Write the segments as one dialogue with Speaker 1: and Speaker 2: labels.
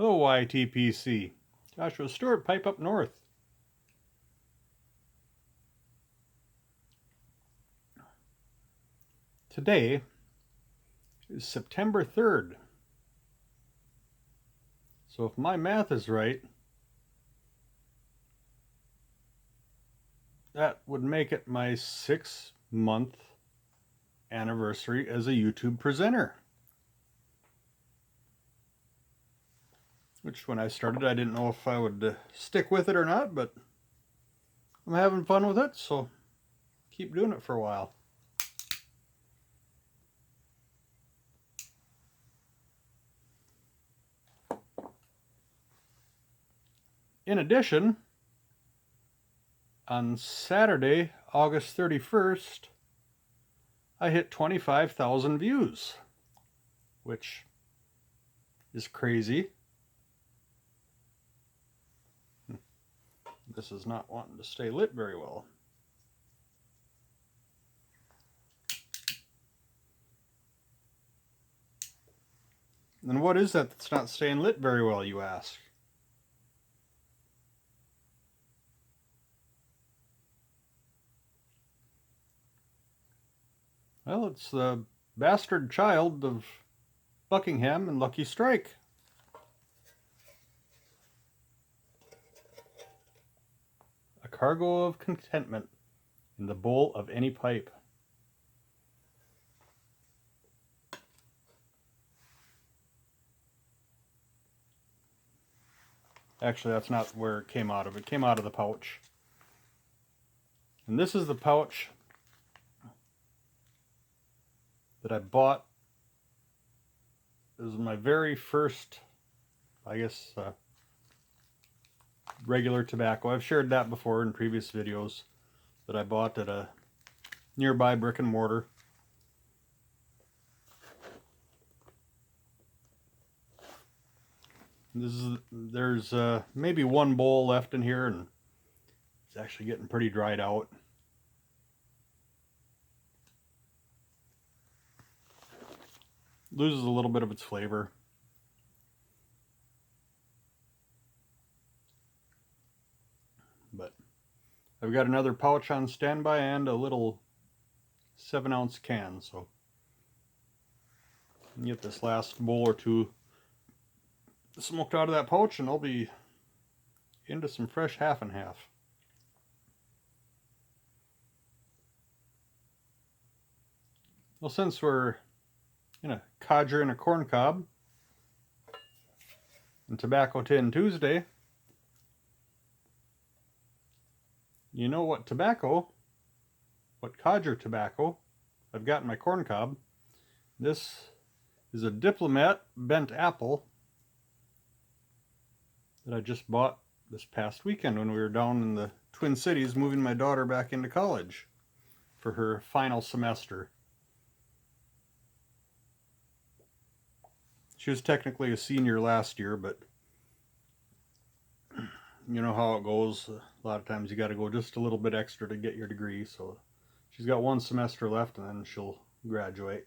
Speaker 1: Hello, YTPC. Joshua Stewart, Pipe Up North. Today is September 3rd. So if my math is right, that would make it my 6-month anniversary as a YouTube presenter. Which when I started, I didn't know if I would stick with it or not, but I'm having fun with it, so keep doing it for a while. In addition, on Saturday, August 31st, I hit 25,000 views, which is crazy. This is not wanting to stay lit very well. And what is that that's not staying lit very well, you ask? Well, it's the bastard child of Buckingham and Lucky Strike. A cargo of contentment in the bowl of any pipe. Actually, that's not where it came out of. It came out of the pouch. And this is the pouch that I bought. It was my very first, I guess, regular tobacco. I've shared that before in previous videos that I bought at a nearby brick and mortar. There's maybe one bowl left in here, and it's actually getting pretty dried out. Loses a little bit of its flavor. But I've got another pouch on standby and a little 7-ounce can, so I can get this last bowl or two smoked out of that pouch, and I'll be into some fresh half and half. Well, since we're in a codger and a corn cob and Tobacco Tin Tuesday, you know what codger tobacco I've got in my corn cob. This is a Diplomat bent apple that I just bought this past weekend when we were down in the Twin Cities moving my daughter back into college for her final semester. She was technically a senior last year, but you know how it goes. A lot of times you got to go just a little bit extra to get your degree, so she's got one semester left and then she'll graduate.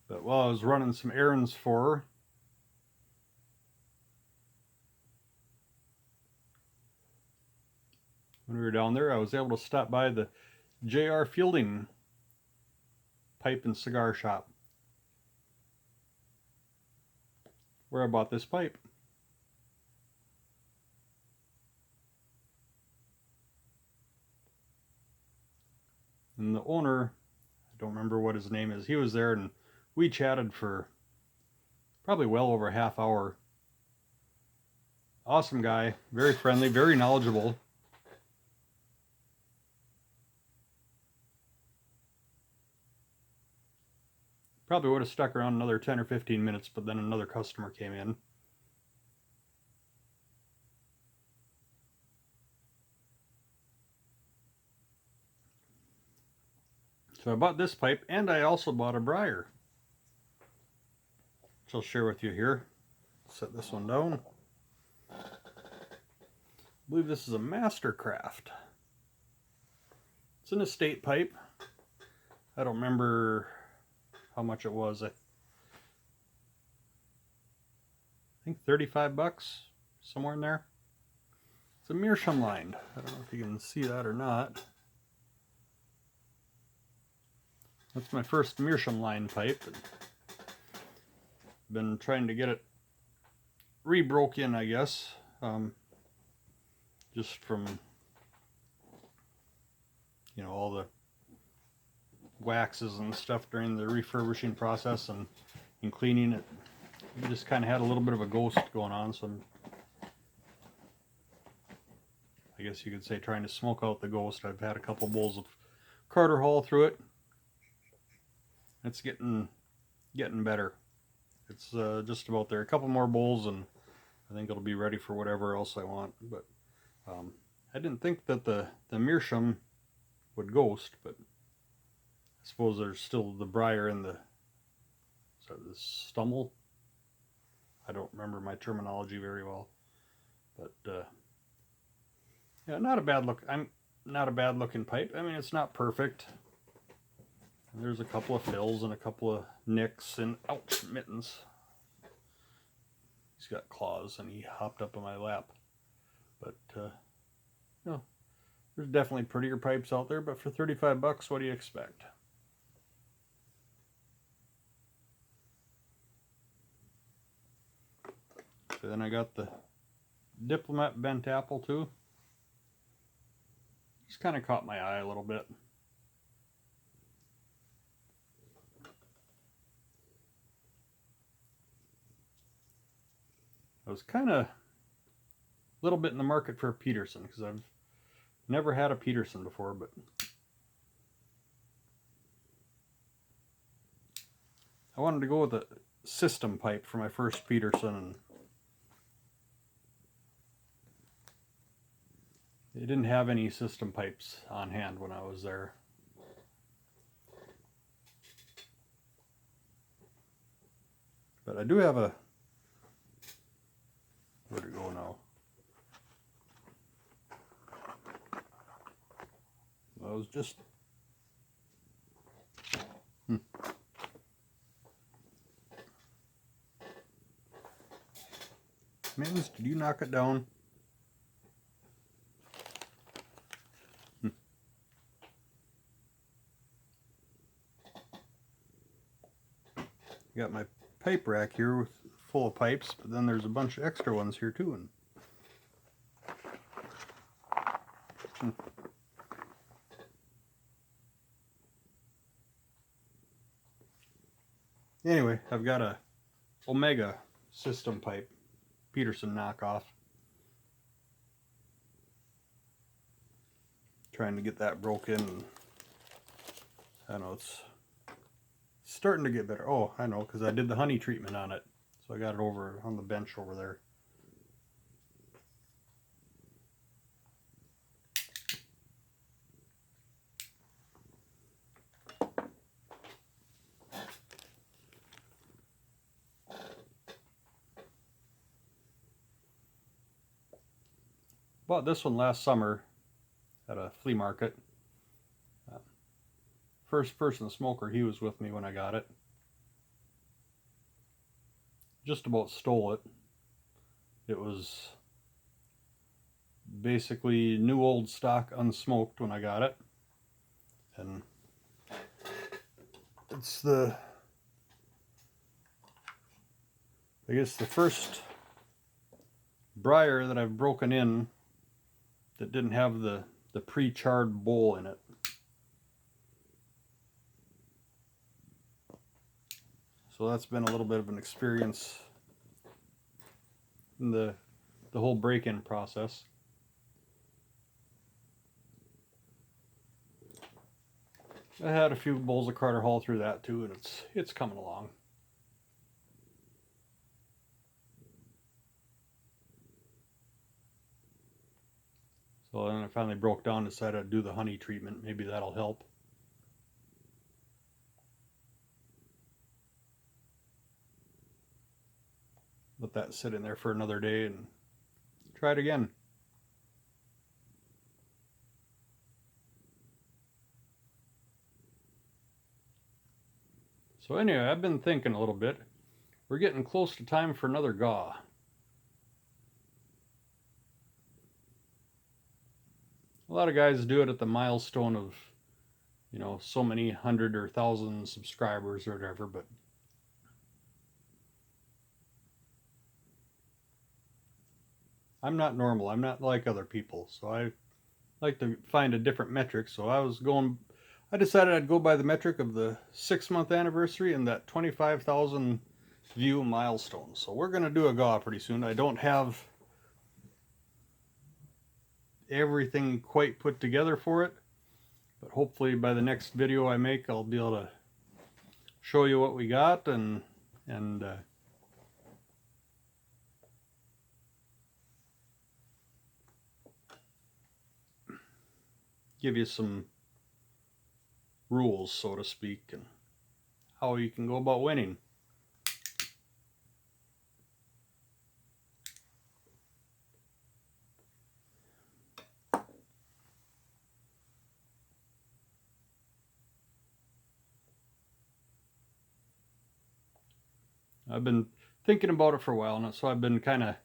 Speaker 1: But while I was running some errands for her, when we were down there, I was able to stop by the J.R. Fielding pipe and cigar shop, where I bought this pipe. And the owner, I don't remember what his name is, he was there and we chatted for probably well over a half hour. Awesome guy, very friendly, very knowledgeable. Probably would have stuck around another 10 or 15 minutes, but then another customer came in. So I bought this pipe, and I also bought a briar, which I'll share with you here. Set this one down. I believe this is a Mastercraft. It's an estate pipe. I don't remember how much it was. I think 35 bucks, somewhere in there. It's a Meerschaum line. I don't know if you can see that or not. That's my first Meerschaum line pipe. Been trying to get it re-broke in, I guess. Just from, you know, all the waxes and stuff during the refurbishing process and cleaning it. We just kind of had a little bit of a ghost going on, so I guess you could say trying to smoke out the ghost. I've had a couple bowls of Carter Hall through it. It's getting better. It's just about there. A couple more bowls and I think it'll be ready for whatever else I want. But I didn't think that the Meerschaum would ghost, but I suppose there's still the briar in the stummel. I don't remember my terminology very well, but yeah, not a bad look. I'm not a bad looking pipe. I mean, it's not perfect. There's a couple of fills and a couple of nicks and ouch, mittens. He's got claws and he hopped up on my lap. But no, there's definitely prettier pipes out there. But for 35 bucks, what do you expect? So then I got the Diplomat bent apple too. Just kind of caught my eye a little bit. I was kind of a little bit in the market for a Peterson because I've never had a Peterson before, but I wanted to go with a system pipe for my first Peterson, and they didn't have any system pipes on hand when I was there. But I do have a, where'd it go now? I was just, Mittens, did you knock it down? Got my pipe rack here with full of pipes, but then there's a bunch of extra ones here too. And anyway, I've got a Omega system pipe, Peterson knockoff. Trying to get that broken. And I don't know, it's starting to get better. Oh, I know, because I did the honey treatment on it. So I got it over on the bench over there. Bought this one last summer at a flea market. First person smoker, he was with me when I got it. Just about stole it. It was basically new old stock unsmoked when I got it. And it's I guess the first briar that I've broken in that didn't have the pre-charred bowl in it. So that's been a little bit of an experience in the whole break-in process. I had a few bowls of Carter Hall through that too, and it's coming along. So then I finally broke down and decided to do the honey treatment. Maybe that'll help. Let that sit in there for another day and try it again. So anyway, I've been thinking a little bit. We're getting close to time for another gaw. A lot of guys do it at the milestone of, you know, so many 100 or 1,000 subscribers or whatever, but I'm not normal. I'm not like other people, so I like to find a different metric. So I decided I'd go by the metric of the 6-month anniversary and that 25,000 view milestone. So we're going to do a gaw pretty soon. I don't have everything quite put together for it, but hopefully by the next video I make, I'll be able to show you what we got and give you some rules, so to speak, and how you can go about winning. I've been thinking about it for a while now, so I've been kind of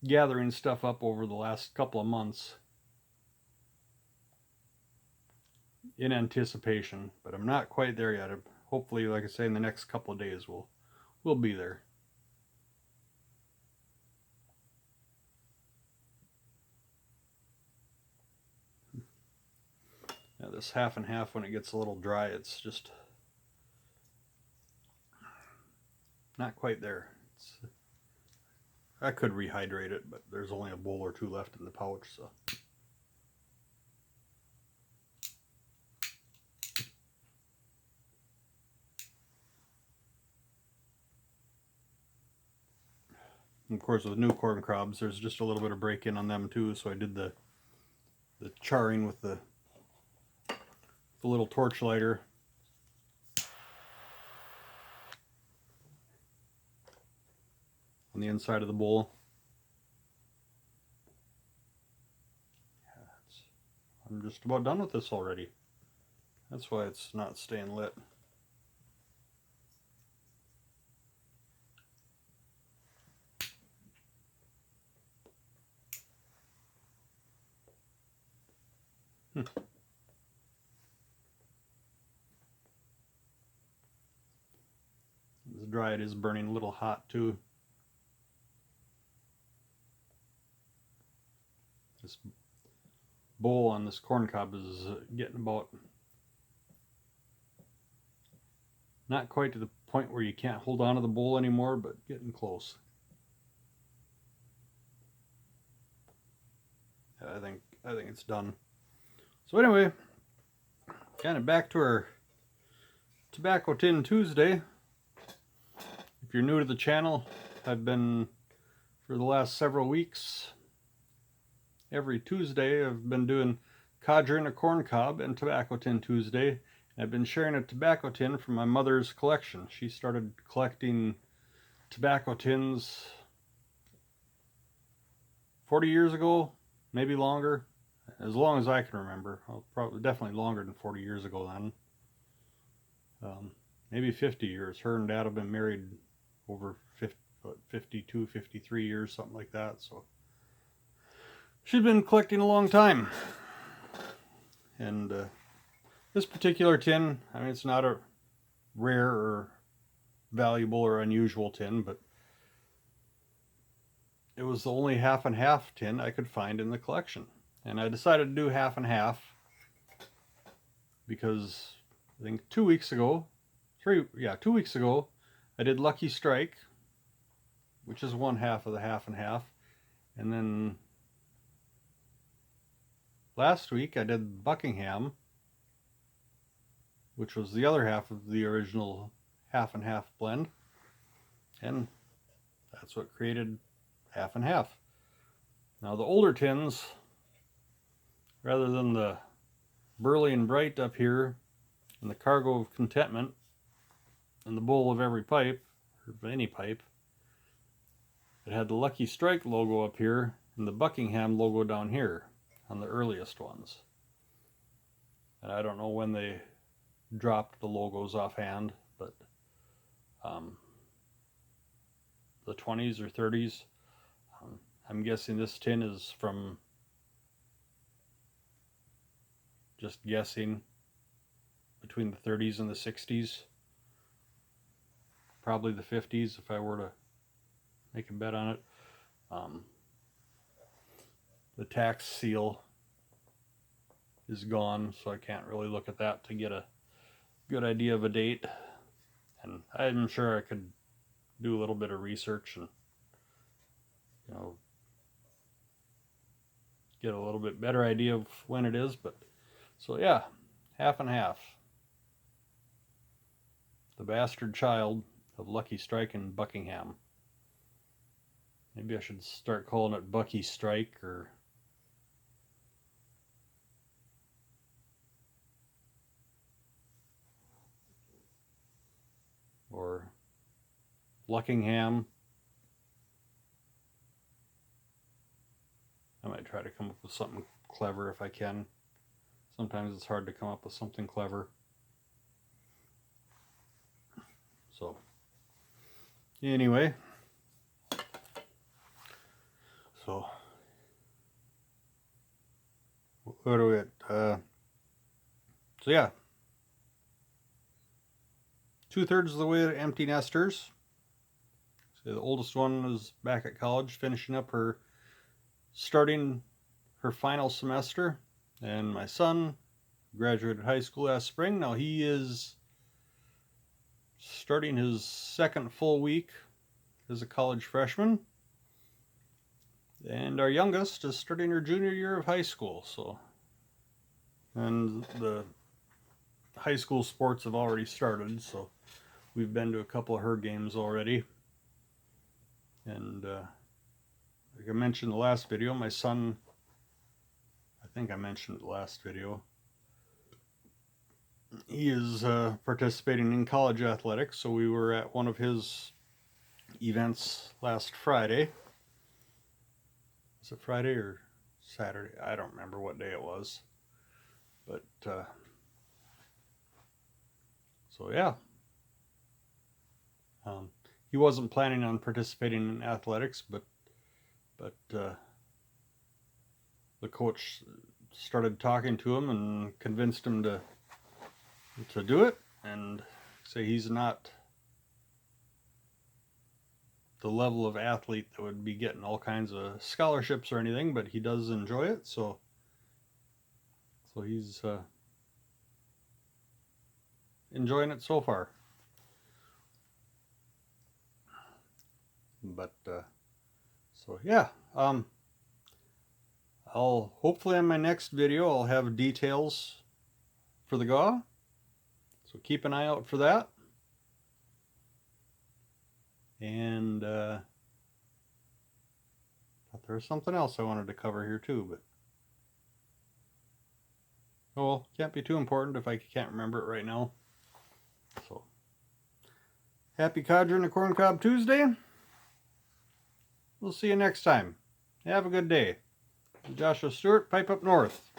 Speaker 1: gathering stuff up over the last couple of months in anticipation, but I'm not quite there yet. Hopefully, like I say, in the next couple of days we'll be there. Now this half and half, when it gets a little dry, it's just not quite there. I could rehydrate it, but there's only a bowl or two left in the pouch, so. And of course, with new corn cobs, there's just a little bit of break-in on them too, so I did the charring with the little torch lighter. On the inside of the bowl. I'm just about done with this already. That's why it's not staying lit. It's dry, it is burning a little hot too. This bowl on this corn cob is getting about, not quite to the point where you can't hold on to the bowl anymore, but getting close. I think it's done. So anyway, kind of back to our Tobacco Tin Tuesday. If you're new to the channel, I've been, for the last several weeks, every Tuesday I've been doing codger a corn cob and Tobacco Tin Tuesday. I've been sharing a tobacco tin from my mother's collection. She started collecting tobacco tins 40 years ago, maybe longer, as long as I can remember. Probably definitely longer than 40 years ago then. Maybe 50 years. Her and Dad have been married over 52, 53 years, something like that. So she's been collecting a long time. And this particular tin, I mean, it's not a rare or valuable or unusual tin, but it was the only half and half tin I could find in the collection. And I decided to do half and half because I think 2 weeks ago, 2 weeks ago, I did Lucky Strike, which is one half of the half and half. And then last week I did Buckingham, which was the other half of the original half and half blend. And that's what created half and half. Now the older tins, rather than the Burley and Bright up here and the Cargo of Contentment and the bowl of every pipe, or any pipe, it had the Lucky Strike logo up here and the Buckingham logo down here on the earliest ones. And I don't know when they dropped the logos offhand, but the 20s or 30s. I'm guessing this tin is from, just guessing, between the 30s and the 60s. Probably the 50s if I were to make a bet on it. The tax seal is gone, so I can't really look at that to get a good idea of a date. And I'm sure I could do a little bit of research and, you know, get a little bit better idea of when it is. But so yeah, half and half. The bastard child of Lucky Strike in Buckingham. Maybe I should start calling it Bucky Strike or Luckingham. I might try to come up with something clever if I can. Sometimes it's hard to come up with something clever. So, anyway. So, what are we at? So yeah. 2/3 of the way to empty nesters. So the oldest one is back at college, finishing up starting her final semester. And my son graduated high school last spring. Now he is starting his second full week as a college freshman. And our youngest is starting her junior year of high school. So, and the high school sports have already started, so we've been to a couple of her games already. And like I mentioned in the last video, my son, I think I mentioned the last video, he is participating in college athletics. So we were at one of his events last Friday. Was it Friday or Saturday? I don't remember what day it was. But so yeah. He wasn't planning on participating in athletics, but the coach started talking to him and convinced him to do it, and say he's not the level of athlete that would be getting all kinds of scholarships or anything, but he does enjoy it, so he's enjoying it so far. But so yeah, I'll hopefully in my next video I'll have details for the GAW, so keep an eye out for that. And thought there was something else I wanted to cover here too, but oh well, can't be too important if I can't remember it right now. So happy Codger and Corncob Tuesday. We'll see you next time. Have a good day. Joshua Stewart, Pipe Up North.